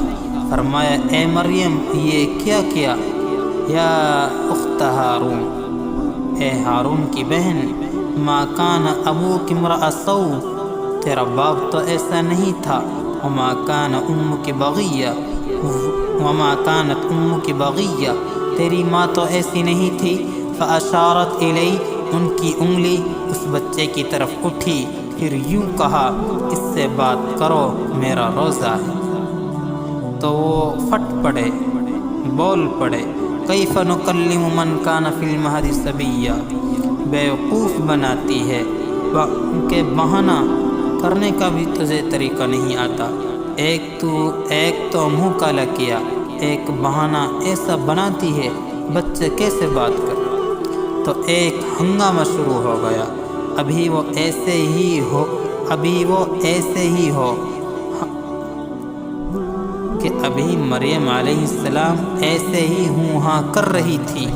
فرمایا اے مریم یہ کیا کیا؟ یا اخت ہارون، اے ہارون کی بہن، ما کان ابوک امرأ سوء، تیرا باپ تو ایسا نہیں تھا، وما کان امک بغیہ، وما کانت امک بغیہ، تیری ماں تو ایسی نہیں تھی۔ فاشارت الی، ان کی انگلی اس بچے کی طرف اٹھی، پھر یوں کہا اس سے بات کرو، میرا روزہ ہے۔ تو وہ پھٹ پڑے، بول پڑے، کیف نکلم من کان فی المہد صبیا، بیوقوف بناتی ہے کہ بہانہ کرنے کا بھی تجھے طریقہ نہیں آتا، ایک تو منہ کالا کیا، ایک بہانہ ایسا بناتی ہے، بچے کیسے بات کر؟ تو ایک ہنگامہ شروع ہو گیا، ابھی وہ ایسے ہی ہو کہ ابھی مریم علیہ السلام ایسے ہی ہوں ہاں کر رہی تھی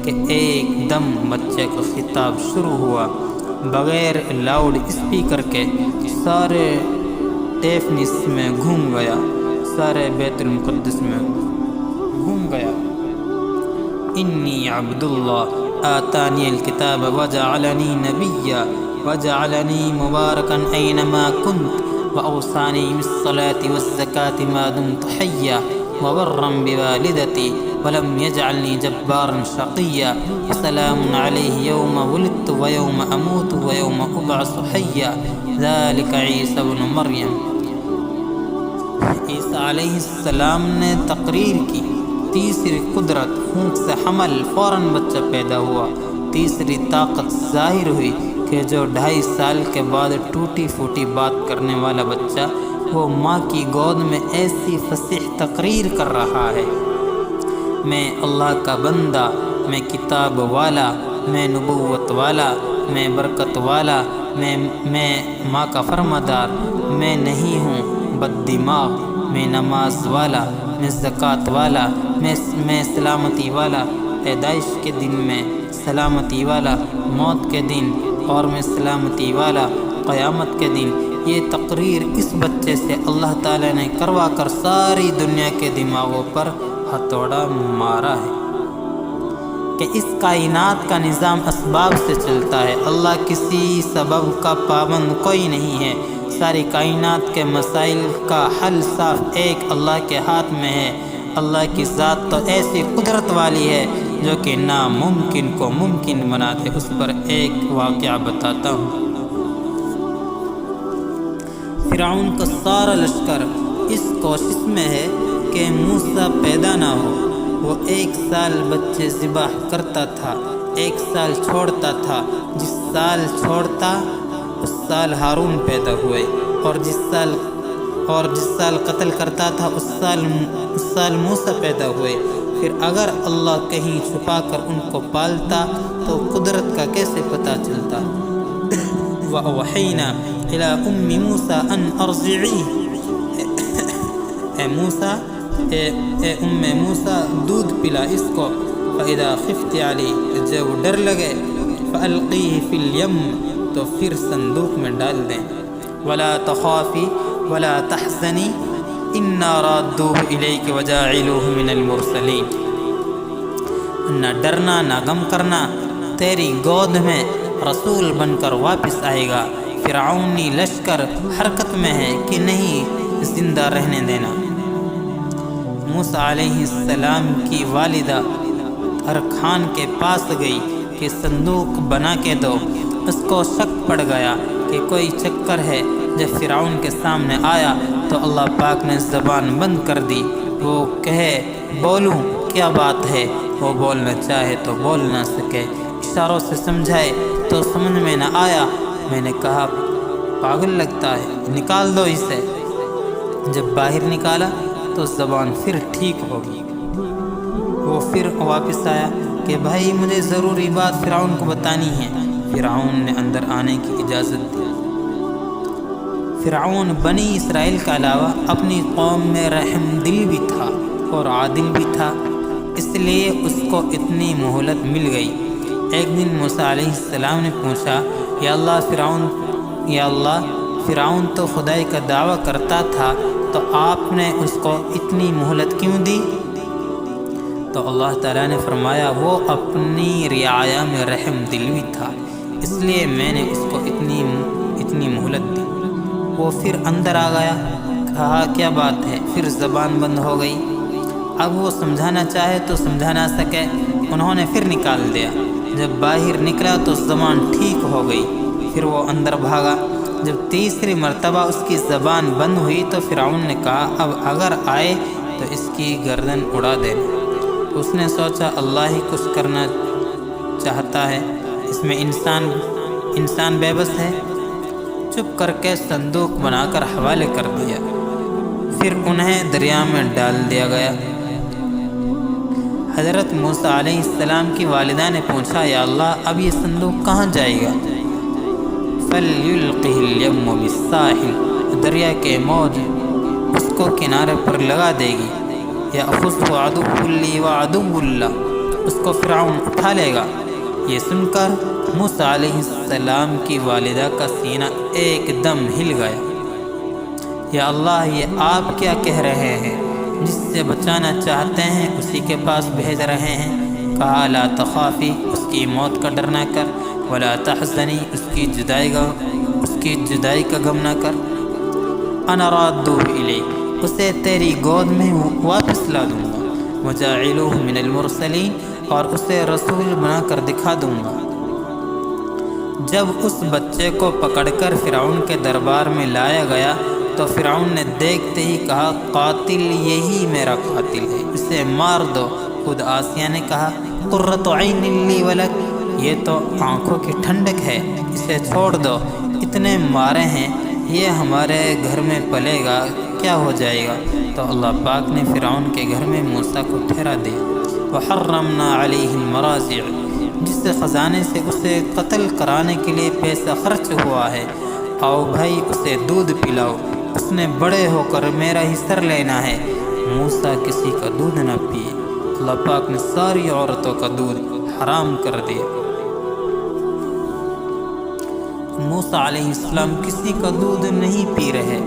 کہ ایک دم بچے کا خطاب شروع ہوا، بغیر لاؤڈ اسپیکر کے سارے ڈیفنس میں گھوم گیا، سارے بیت المقدس میں گھوم گیا۔ انی عبد اللہ آتانی الکتاب وجعلنی نبیا وجعلنی مبارکا اینما کنت وأوصانی بالصلاة والزکاة ما دمت حیا وبرا بوالدتی ولم یجعلنی جبارا شقیا وسلام علیہ یوم ولدت ویوم اموت ویوم ابعث حیا ذلک عیسی بن مریم۔ عیسیٰ علیہ السلام نے تقریر کی، تیسری قدرت، پھونک سے حمل، فوراً بچہ پیدا ہوا۔ تیسری طاقت ظاہر ہوئی کہ جو 2.5 سال کے بعد ٹوٹی پھوٹی بات کرنے والا بچہ وہ ماں کی گود میں ایسی فصیح تقریر کر رہا ہے، میں اللہ کا بندہ، میں کتاب والا، میں نبوت والا، میں برکت والا، میں ماں کا فرمادار، میں نہیں ہوں بد دماغ، میں نماز والا، میں زکوٰۃ والا، میں سلامتی والا، پیدائش کے دن میں سلامتی والا، موت کے دن اور میں سلامتی والا، قیامت کے دن۔ یہ تقریر اس بچے سے اللہ تعالیٰ نے کروا کر ساری دنیا کے دماغوں پر ہتھوڑا مارا ہے کہ اس کائنات کا نظام اسباب سے چلتا ہے، اللہ کسی سبب کا پابند کوئی نہیں ہے، ساری کائنات کے مسائل کا حل صاف ایک اللہ کے ہاتھ میں ہے۔ اللہ کی ذات تو ایسی قدرت والی ہے جو کہ ناممکن کو ممکن بنا دے۔ اس پر ایک واقعہ بتاتا ہوں۔ فرعون کا سارا لشکر اس کوشش میں ہے کہ موسیٰ پیدا نہ ہو، وہ 1 سال بچے ذبح کرتا تھا، 1 سال چھوڑتا تھا، جس سال چھوڑتا اس سال ہارون پیدا ہوئے، اور جس سال قتل کرتا تھا اس سال موسیٰ پیدا ہوئے۔ پھر اگر اللہ کہیں چھپا کر ان کو پالتا تو قدرت کا کیسے پتہ چلتا؟ وَأَوْحَيْنَا إِلَىٰ أُمِّ مُوسَىٰ أَنْ أَرْضِعِيهِ، اے موسیٰ، اے موسیٰ دودھ پلا اس کو۔ فَإِذَا خِفْتِ عَلَيْهِ، جب ڈر لگے، فَأَلْقِيهِ فِي الْيَمِّ، تو پھر صندوق میں ڈال دیں۔ وَلَا تَخَافِي وَلَا تَحْزَنِي إِنَّا رَادُّوهُ إِلَيْكِ وَجَاعِلُوهُ مِنَ الْمُرْسَلِينَ، نہ ڈرنا نہ غم کرنا، تیری گود میں رسول بن کر واپس آئے گا۔ فرعونی لشکر حرکت میں ہے کہ نہیں زندہ رہنے دینا۔ موسیٰ علیہ السلام کی والدہ ارکھان کے پاس گئی کہ صندوق بنا کے دو۔ اس کو شک پڑ گیا کہ کوئی چکر ہے۔ جب فرعون کے سامنے آیا تو اللہ پاک نے زبان بند کر دی، وہ کہے بولوں کیا بات ہے، وہ بولنا چاہے تو بول نہ سکے، اشاروں سے سمجھائے تو سمجھ میں نہ آیا۔ میں نے کہا پاگل لگتا ہے، نکال دو اسے۔ جب باہر نکالا تو زبان پھر ٹھیک ہو گئی۔ وہ پھر واپس آیا کہ بھائی مجھے ضروری بات فرعون کو بتانی ہے۔ فرعون نے اندر آنے کی اجازت دی۔ فرعون بنی اسرائیل کے علاوہ اپنی قوم میں رحم دل بھی تھا اور عادل بھی تھا، اس لیے اس کو اتنی مہلت مل گئی۔ ایک دن موسیٰ علیہ السلام نے پوچھا، یا اللہ فرعون تو خدائی کا دعویٰ کرتا تھا، تو آپ نے اس کو اتنی مہلت کیوں دی؟ تو اللہ تعالیٰ نے فرمایا وہ اپنی رعایا میں رحم دل بھی تھا، اس لیے میں نے اس کو اتنی مہلت دی۔ وہ پھر اندر آ گیا، کہا کیا بات ہے؟ پھر زبان بند ہو گئی۔ اب وہ سمجھانا چاہے تو سمجھا نہ سکے، انہوں نے پھر نکال دیا۔ جب باہر نکلا تو زبان ٹھیک ہو گئی، پھر وہ اندر بھاگا۔ جب تیسری مرتبہ اس کی زبان بند ہوئی تو فرعون نے کہا اب اگر آئے تو اس کی گردن اڑا دے۔ اس نے سوچا اللہ ہی کچھ کرنا چاہتا ہے، اس میں انسان بے بس ہے۔ چپ کر کے صندوق بنا کر حوالے کر دیا، پھر انہیں دریا میں ڈال دیا گیا۔ حضرت موسیٰ علیہ السلام کی والدہ نے پوچھا یا اللہ اب یہ صندوق کہاں جائے گا؟ فَلْيُلْقِهِ الْيَمُّ بِالسَّاحِلِ، دریا کے موج اس کو کنارے پر لگا دے گی۔ يَأْخُذْهُ عَدُوٌّ لِّي وَعَدُوٌّ لَّهُ، اس کو فرعون اٹھا لے گا۔ یہ سن کر موسیٰ علیہ السلام کی والدہ کا سینہ ایک دم ہل گیا۔ یا اللہ یہ آپ کیا کہہ رہے ہیں؟ جس سے بچانا چاہتے ہیں اسی کے پاس بھیج رہے ہیں۔ کہا لا تخافی، اس کی موت کا ڈر نہ کر، ولا تحزنی، اس کی جدائی کا غم نہ کر۔ انا رادوہ الیک، اسے تیری گود میں واپس لا دوں گا۔ وجاعلوہ من المرسلین، اور اسے رسول بنا کر دکھا دوں گا۔ جب اس بچے کو پکڑ کر فرعون کے دربار میں لایا گیا تو فرعون نے دیکھتے ہی کہا قاتل یہی میرا قاتل ہے، اسے مار دو۔ خود آسیہ نے کہا قرۃ عین لی ولک، یہ تو آنکھوں کی ٹھنڈک ہے، اسے چھوڑ دو۔ اتنے مارے ہیں، یہ ہمارے گھر میں پلے گا، کیا ہو جائے گا؟ تو اللہ پاک نے فرعون کے گھر میں موسیٰ کو ٹھہرا دیا۔ وحرمنا علیہ المراضع، جس سے خزانے سے اسے قتل کرانے کے لیے پیسہ خرچ ہوا ہے، آؤ بھائی اسے دودھ پلاؤ، اس نے بڑے ہو کر میرا ہی سر لینا ہے۔ موسیٰ کسی کا دودھ نہ پیے، اللہ پاک نے ساری عورتوں کا دودھ حرام کر دیا۔ موسیٰ علیہ السلام کسی کا دودھ نہیں پی رہے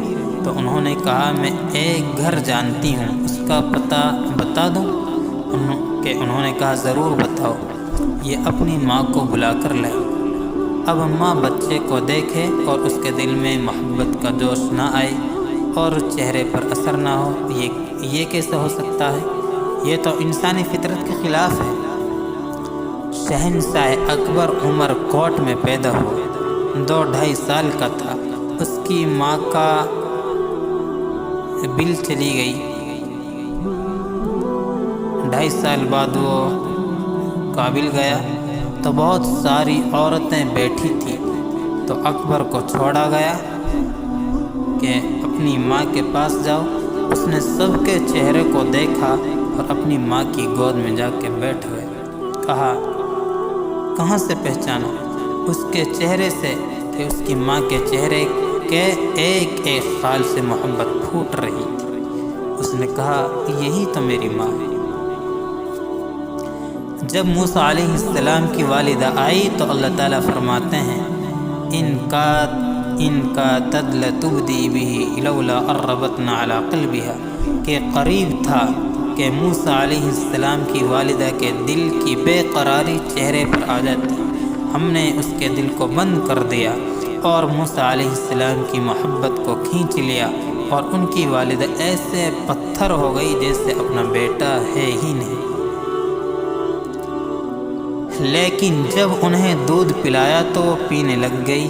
تو انہوں نے کہا میں ایک گھر جانتی ہوں، اس کا پتہ بتا دوں؟ انہوں نے کہا ضرور بتاؤ۔ یہ اپنی ماں کو بلا کر لائے۔ اب ماں بچے کو دیکھے اور اس کے دل میں محبت کا جوش نہ آئے اور چہرے پر اثر نہ ہو، یہ کیسے ہو سکتا ہے؟ یہ تو انسانی فطرت کے خلاف ہے۔ شہنشاہ اکبر عمر کوٹ میں پیدا ہوا، 2-2.5 سال کا تھا۔ اس کی ماں کا بل چلی گئی۔ 2.5 سال بعد وہ کابل گیا تو بہت ساری عورتیں بیٹھی تھیں، تو اکبر کو چھوڑا گیا کہ اپنی ماں کے پاس جاؤ۔ اس نے سب کے چہرے کو دیکھا اور اپنی ماں کی گود میں جا کے بیٹھ گئے۔ کہا کہاں سے پہچانا؟ اس کے چہرے سے کہ اس کی ماں کے چہرے کے ایک ایک خال سے محبت پھوٹ رہی تھی۔ اس نے کہا یہی تو میری ماں ہے۔ جب موسیٰ علیہ السلام کی والدہ آئی تو اللہ تعالیٰ فرماتے ہیں ان کا تدل تبدی بھی لولا ربطنا علی قلبها، کہ قریب تھا کہ موسیٰ علیہ السلام کی والدہ کے دل کی بے قراری چہرے پر آ جاتی، ہم نے اس کے دل کو بند کر دیا اور موسیٰ علیہ السلام کی محبت کو کھینچ لیا، اور ان کی والدہ ایسے پتھر ہو گئی جیسے اپنا بیٹا ہے ہی نہیں۔ لیکن جب انہیں دودھ پلایا تو وہ پینے لگ گئی۔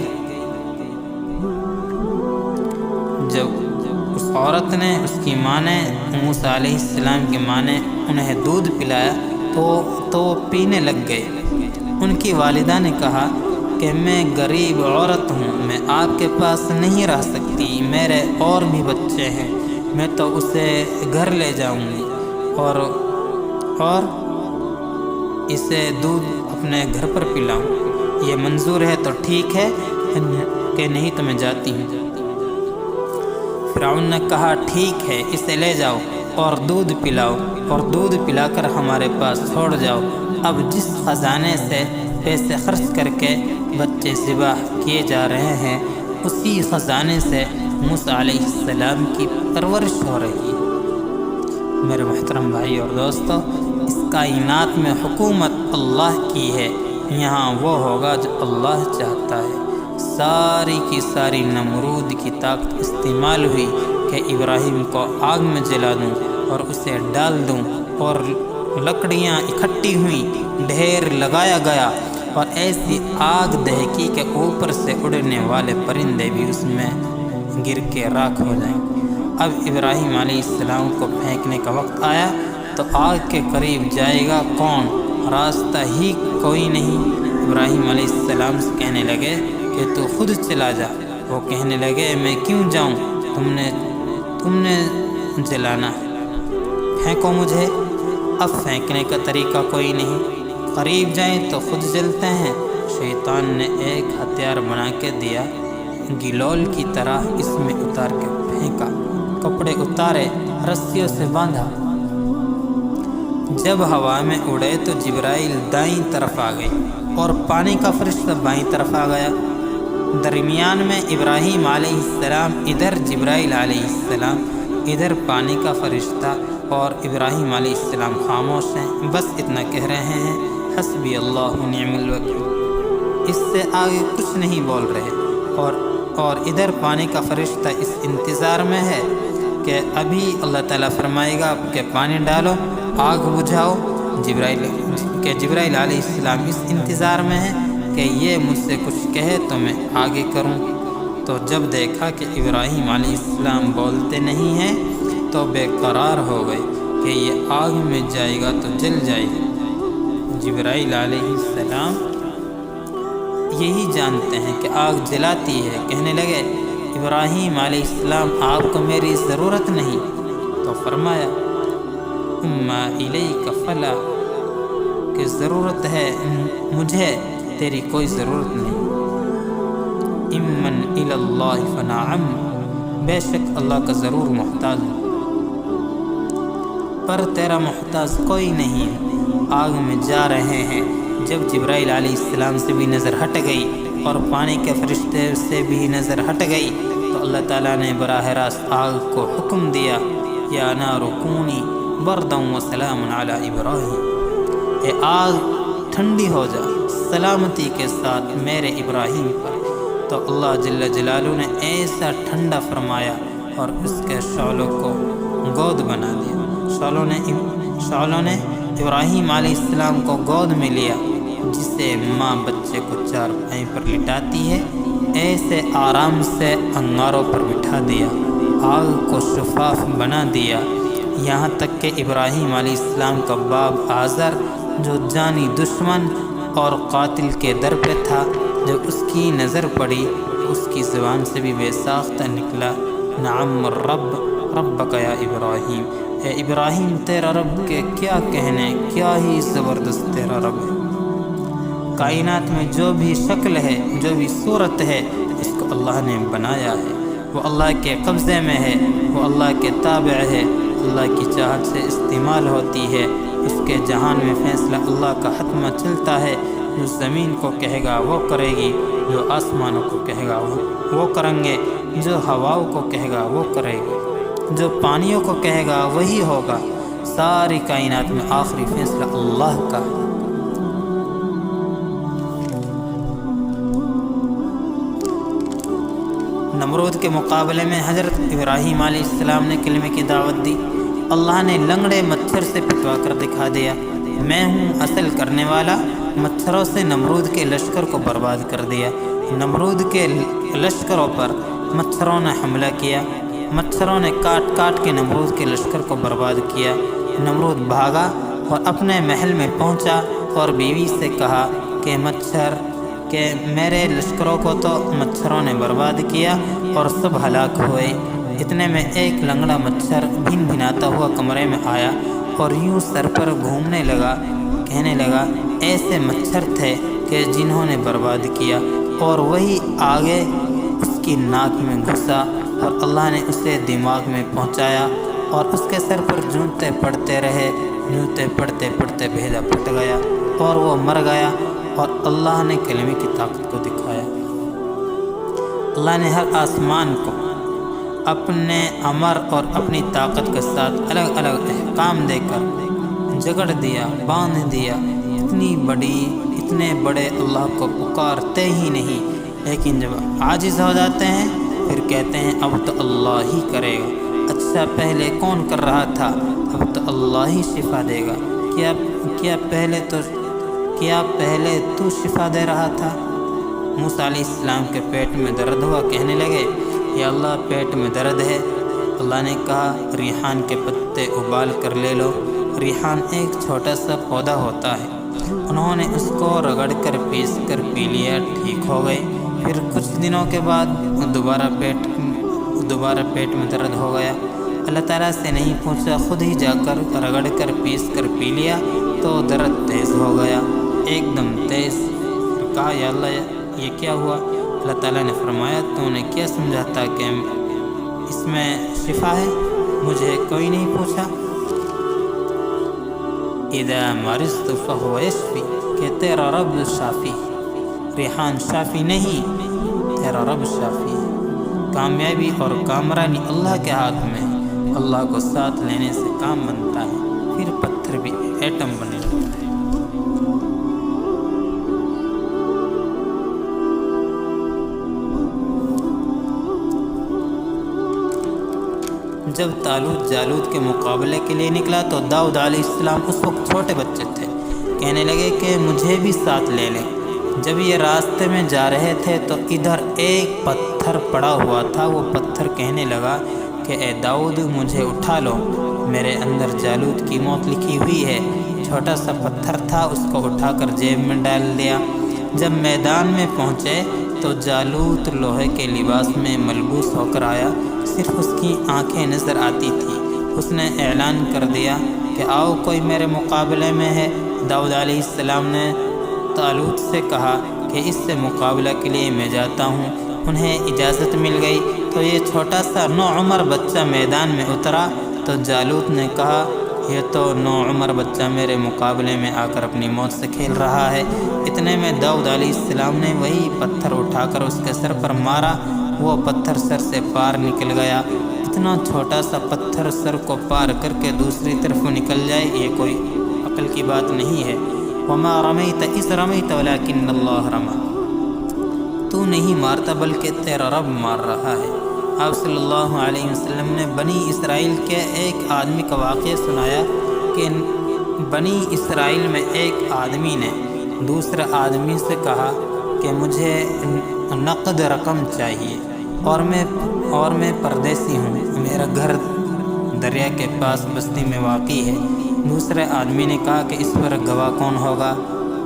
جب اس عورت نے، اس کی ماں نے، موسیٰ علیہ السلام کی ماں نے انہیں دودھ پلایا تو وہ پینے لگ گئے۔ ان کی والدہ نے کہا کہ میں غریب عورت ہوں، میں آپ کے پاس نہیں رہ سکتی، میرے اور بھی بچے ہیں، میں تو اسے گھر لے جاؤں گی اور اسے دودھ اپنے گھر پر پلاؤں۔ یہ منظور ہے تو ٹھیک ہے، کہ نہیں تو میں جاتی ہوں۔ فرعون نے کہا ٹھیک ہے، اسے لے جاؤ اور دودھ پلاؤ اور دودھ پلا کر ہمارے پاس چھوڑ جاؤ۔ اب جس خزانے سے پیسے خرچ کر کے بچے ذبح کیے جا رہے ہیں، اسی خزانے سے موسیٰ علیہ السلام کی پرورش ہو رہی ہے۔ میرے محترم بھائی اور دوستو، اس کائنات میں حکومت اللہ کی ہے، یہاں وہ ہوگا جو اللہ چاہتا ہے۔ ساری کی ساری نمرود کی طاقت استعمال ہوئی کہ ابراہیم کو آگ میں جلا دوں اور اسے ڈال دوں، اور لکڑیاں اکٹھی ہوئیں، ڈھیر لگایا گیا اور ایسی آگ دہکی کہ اوپر سے اڑنے والے پرندے بھی اس میں گر کے راکھ ہو جائیں۔ اب ابراہیم علیہ السلام کو پھینکنے کا وقت آیا تو آگ کے قریب جائے گا کون؟ راستہ ہی کوئی نہیں۔ ابراہیم علیہ السلام سے کہنے لگے کہ تو خود چلا جا۔ وہ کہنے لگے میں کیوں جاؤں، تم نے جلانا ہے، پھینکو مجھے۔ اب پھینکنے کا طریقہ کوئی نہیں، قریب جائیں تو خود جلتے ہیں۔ شیطان نے ایک ہتھیار بنا کے دیا، گلول کی طرح اس میں اتار کے پھینکا، کپڑے اتارے، رسیوں سے باندھا۔ جب ہوا میں اڑے تو جبرائیل دائیں طرف آ گئی اور پانی کا فرشتہ بائیں طرف آ گیا۔ درمیان میں ابراہیم علیہ السلام، ادھر جبرائیل علیہ السلام، ادھر پانی کا فرشتہ، اور ابراہیم علیہ السلام خاموش ہیں، بس اتنا کہہ رہے ہیں حسبی اللہ نعم الوکیل، اس سے آگے کچھ نہیں بول رہے۔ اور ادھر پانی کا فرشتہ اس انتظار میں ہے کہ ابھی اللہ تعالیٰ فرمائے گا کہ پانی ڈالو، آگ بجھاؤ۔ جبرائیل علیہ السلام اس انتظار میں ہے کہ یہ مجھ سے کچھ کہے تو میں آگے کروں۔ تو جب دیکھا کہ ابراہیم علیہ السلام بولتے نہیں ہیں تو بے قرار ہو گئے کہ یہ آگ میں جائے گا تو جل جائے گا۔ جبرائیل علیہ السلام یہی جانتے ہیں کہ آگ جلاتی ہے، کہنے لگے ابراہیم علیہ السلام آپ کو میری ضرورت نہیں۔ تو فرمایا اما الیک فلا، کہ ضرورت ہے مجھے، تیری کوئی ضرورت نہیں۔ امن الی اللہ فنعم، بے شک اللہ کا ضرور محتاج ہوں، پر تیرا محتاج کوئی نہیں۔ آگ میں جا رہے ہیں، جب جبرائیل علیہ السلام سے بھی نظر ہٹ گئی اور پانی کے فرشتے سے بھی نظر ہٹ گئی تو اللہ تعالیٰ نے براہ راست آگ کو حکم دیا، یا نار کونی بردا وسلام علی ابراہیم، اے آگ ٹھنڈی ہو جا سلامتی کے ساتھ میرے ابراہیم پر۔ تو اللہ جل جلالہ نے ایسا ٹھنڈا فرمایا اور اس کے شعلوں کو گود بنا دیا۔ شعلوں نے ابراہیم علیہ السلام کو گود میں لیا، جسے ماں بچے کو چارپائی پر لٹاتی ہے، ایسے آرام سے انگاروں پر بٹھا دیا، آگ کو شفاف بنا دیا، یہاں تک کہ ابراہیم علیہ السلام کا باپ آزر، جو جانی دشمن اور قاتل کے در پہ تھا، جب اس کی نظر پڑی اس کی زبان سے بھی بے ساختہ نکلا، نعم ربک یا ابراہیم، اے ابراہیم تیرا رب کے کیا کہنے، کیا ہی زبردست تیرا رب ہے۔ کائنات میں جو بھی شکل ہے، جو بھی صورت ہے، اس کو اللہ نے بنایا ہے، وہ اللہ کے قبضے میں ہے، وہ اللہ کے تابع ہے، اللہ کی چاہت سے استعمال ہوتی ہے، اس کے جہان میں فیصلہ اللہ کا حتمہ چلتا ہے، جو زمین کو کہے گا وہ کرے گی، جو آسمانوں کو کہے گا وہ کریں گے، جو ہواؤں کو کہے گا وہ کرے گا، جو پانیوں کو کہے گا وہی ہوگا۔ ساری کائنات میں آخری فیصلہ اللہ کا۔ نمرود کے مقابلے میں حضرت ابراہیم علیہ السلام نے کلمے کی دعوت دی۔ اللہ نے لنگڑے مچھر سے پٹوا کر دکھا دیا، میں ہوں اصل کرنے والا۔ مچھروں سے نمرود کے لشکر کو برباد کر دیا۔ نمرود کے لشکروں پر مچھروں نے حملہ کیا، مچھروں نے کاٹ کاٹ کے نمرود کے لشکر کو برباد کیا۔ نمرود بھاگا اور اپنے محل میں پہنچا اور بیوی سے کہا کہ مچھر کہ میرے لشکروں کو تو مچھروں نے برباد کیا اور سب ہلاک ہوئے۔ اتنے میں ایک لنگڑا مچھر بھن بھناتا ہوا کمرے میں آیا اور یوں سر پر گھومنے لگا، کہنے لگا ایسے مچھر تھے کہ جنہوں نے برباد کیا، اور وہی آگے اس کی ناک میں گھسا اور اللہ نے اسے دماغ میں پہنچایا اور اس کے سر پر جوتے پڑتے رہے، جوتے پڑتے پڑتے بھیجا پھٹ گیا اور وہ مر گیا، اور اللہ نے کلمے کی طاقت کو دکھایا۔ اللہ نے ہر آسمان کو اپنے امر اور اپنی طاقت کے ساتھ الگ الگ احکام دے کر جگڑ دیا، باندھ دیا۔ اتنے بڑے اللہ کو پکارتے ہی نہیں، لیکن جب عاجز ہو جاتے ہیں پھر کہتے ہیں اب تو اللہ ہی کرے گا۔ اچھا پہلے کون کر رہا تھا، اب تو اللہ ہی شفا دے گا۔ کیا پہلے تو شفا دے رہا تھا؟ موسیٰ علیہ السلام کے پیٹ میں درد ہوا، کہنے لگے یا اللہ پیٹ میں درد ہے۔ اللہ نے کہا ریحان کے پتے ابال کر لے لو۔ ریحان ایک چھوٹا سا پودا ہوتا ہے، انہوں نے اس کو رگڑ کر پیس کر پی لیا، ٹھیک ہو گئے۔ پھر کچھ دنوں کے بعد دوبارہ پیٹ میں درد ہو گیا۔ اللہ تعالیٰ سے نہیں پوچھا، خود ہی جا کر رگڑ کر پیس کر پی لیا تو درد تیز ہو گیا، ایک دم تیز۔ کہا یا اللہ یہ کیا ہوا؟ اللہ تعالیٰ نے فرمایا تو نے کیا سمجھا تھا کہ اس میں شفا ہے؟ مجھے کوئی نہیں پوچھا۔ اذا مرضت فهو یشفی، کہ تیرا رب شافی، ریحان شافی نہیں، تیرا رب شافی۔ کامیابی اور کامرانی اللہ کے ہاتھ میں، اللہ کو ساتھ لینے سے کام بنتا ہے، پھر پتھر بھی ایٹم بنے لگتا ہے۔ جب طالوت جالوت کے مقابلے کے لیے نکلا تو داؤد علیہ السلام اس وقت چھوٹے بچے تھے، کہنے لگے کہ مجھے بھی ساتھ لے لیں۔ جب یہ راستے میں جا رہے تھے تو ادھر ایک پتھر پڑا ہوا تھا، وہ پتھر کہنے لگا کہ اے داؤد مجھے اٹھا لو، میرے اندر جالوت کی موت لکھی ہوئی ہے۔ چھوٹا سا پتھر تھا، اس کو اٹھا کر جیب میں ڈال دیا۔ جب میدان میں پہنچے تو جالوت لوہے کے لباس میں ملبوس ہو کر آیا، صرف اس کی آنکھیں نظر آتی تھیں۔ اس نے اعلان کر دیا کہ آؤ کوئی میرے مقابلے میں ہے۔ داؤد علیہ السلام نے طالوت سے کہا کہ اس سے مقابلہ کے لیے میں جاتا ہوں۔ انہیں اجازت مل گئی تو یہ چھوٹا سا نوعمر بچہ میدان میں اترا تو جالوت نے کہا یہ تو نوعمر بچہ میرے مقابلے میں آ کر اپنی موت سے کھیل رہا ہے۔ اتنے میں داؤد علیہ السلام نے وہی پتھر اٹھا کر اس کے سر پر مارا، وہ پتھر سر سے پار نکل گیا۔ اتنا چھوٹا سا پتھر سر کو پار کر کے دوسری طرف نکل جائے، یہ کوئی عقل کی بات نہیں ہے۔ وما رمیت اذ رمیت ولکن اللہ رمی، تو نہیں مارتا بلکہ تیرا رب مار رہا ہے۔ آپ صلی اللہ علیہ وسلم نے بنی اسرائیل کے ایک آدمی کا واقعہ سنایا کہ بنی اسرائیل میں ایک آدمی نے دوسرے آدمی سے کہا کہ مجھے نقد رقم چاہیے اور میں پردیسی ہوں، میرا گھر دریا کے پاس بستی میں واقع ہے۔ دوسرے آدمی نے کہا کہ اس پر گواہ کون ہوگا؟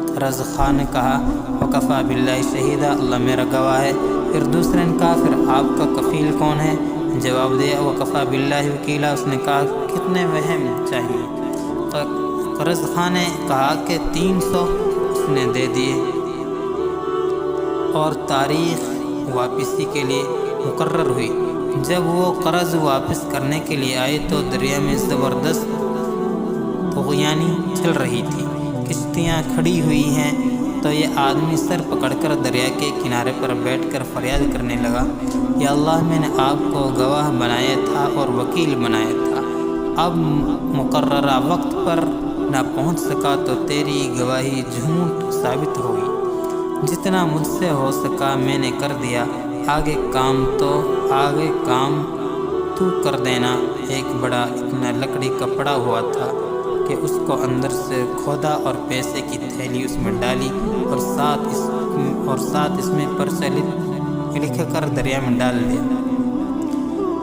قرض خواہ نے کہا وکفیٰ باللہ شہیدا، اللہ میرا گواہ ہے۔ پھر دوسرے نے کہا پھر آپ کا کفیل کون ہے؟ جواب دیا وکفیٰ باللہ وکیلا۔ اس نے کہا کتنے وہم چاہیے؟ قرض خواہ نے کہا کہ 300، اس نے دے دیے، اور تاریخ واپسی کے لیے مقرر ہوئی۔ جب وہ قرض واپس کرنے کے لیے آئے تو دریا میں زبردست طغیانی چل رہی تھی، کشتیاں کھڑی ہوئی ہیں۔ تو یہ آدمی سر پکڑ کر دریا کے کنارے پر بیٹھ کر فریاد کرنے لگا یا اللہ میں نے آپ کو گواہ بنایا تھا اور وکیل بنایا تھا، اب مقررہ وقت پر نہ پہنچ سکا تو تیری گواہی جھوٹ ثابت ہوئی۔ جتنا مجھ سے ہو سکا میں نے کر دیا، آگے کام تو کر دینا۔ ایک بڑا اتنا لکڑی کا پڑا ہوا تھا کہ اس کو اندر سے کھودا اور پیسے کی تھیلی اس میں ڈالی اور ساتھ اس میں پرچہ لکھ کر دریا میں ڈال دیا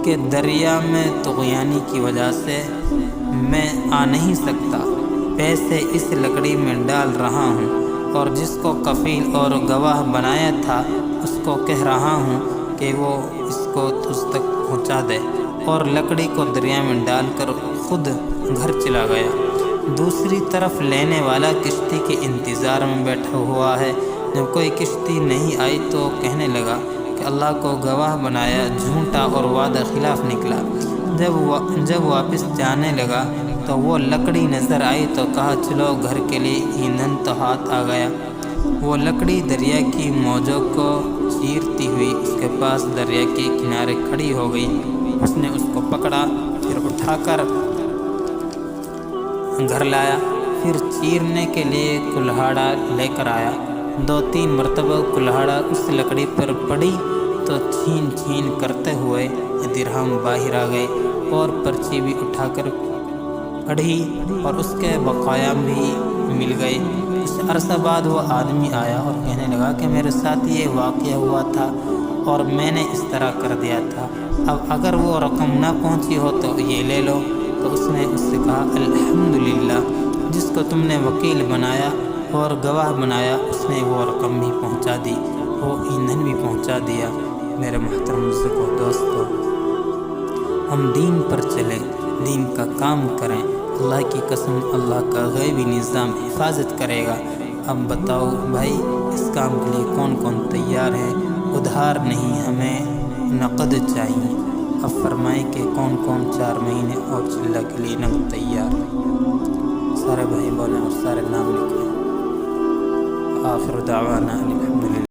کہ دریا میں طغیانی کی وجہ سے میں آ نہیں سکتا، پیسے اس لکڑی میں ڈال رہا ہوں، اور جس کو کفیل اور گواہ بنایا تھا اس کو کہہ رہا ہوں کہ وہ اس کو تجھ تک پہنچا دے، اور لکڑی کو دریا میں ڈال کر خود گھر چلا گیا۔ دوسری طرف لینے والا کشتی کے انتظار میں بیٹھا ہوا ہے۔ جب کوئی کشتی نہیں آئی تو کہنے لگا کہ اللہ کو گواہ بنایا، جھوٹا اور وعدہ خلاف نکلا۔ جب واپس جانے لگا تو وہ لکڑی نظر آئی تو کہا چلو گھر کے لیے ایندھن تو ہاتھ آ گیا۔ وہ لکڑی دریا کی موجوں کو چیرتی ہوئی اس کے پاس دریا کے کنارے کھڑی ہو گئی۔ اس نے اس کو پکڑا، پھر اٹھا کر گھر لایا، پھر چیرنے کے لیے کلہاڑا لے کر آیا۔ 2-3 مرتبہ کلہاڑا اس لکڑی پر پڑی تو چھین چھین کرتے ہوئے درہم باہر آ گئے، اور پرچی بھی اٹھا کر پڑھی اور اس کے بقایا بھی مل گئے۔ اس عرصہ بعد وہ آدمی آیا اور کہنے لگا کہ میرے ساتھ یہ واقعہ ہوا تھا اور میں نے اس طرح کر دیا تھا، اب اگر وہ رقم نہ پہنچی ہو تو یہ لے لو۔ تو اس نے اس سے کہا الحمدللہ، جس کو تم نے وکیل بنایا اور گواہ بنایا اس نے وہ رقم بھی پہنچا دی، وہ ایندھن بھی پہنچا دیا۔ میرے محترم بزرگوں، دوستو، ہم دین پر چلیں، دین کا کام کریں، اللہ کی قسم اللہ کا غیبی نظام حفاظت کرے گا۔ اب بتاؤ بھائی، اس کام کے لیے کون کون تیار ہے؟ ادھار نہیں، ہمیں نقد چاہیے۔ اب فرمائیں کہ کون کون 4 مہینے اور چلہ کے لیے نقد تیار؟ سارے بھائی بولیں اور سارے نام لکھیں۔ آخر دعوانا الحمد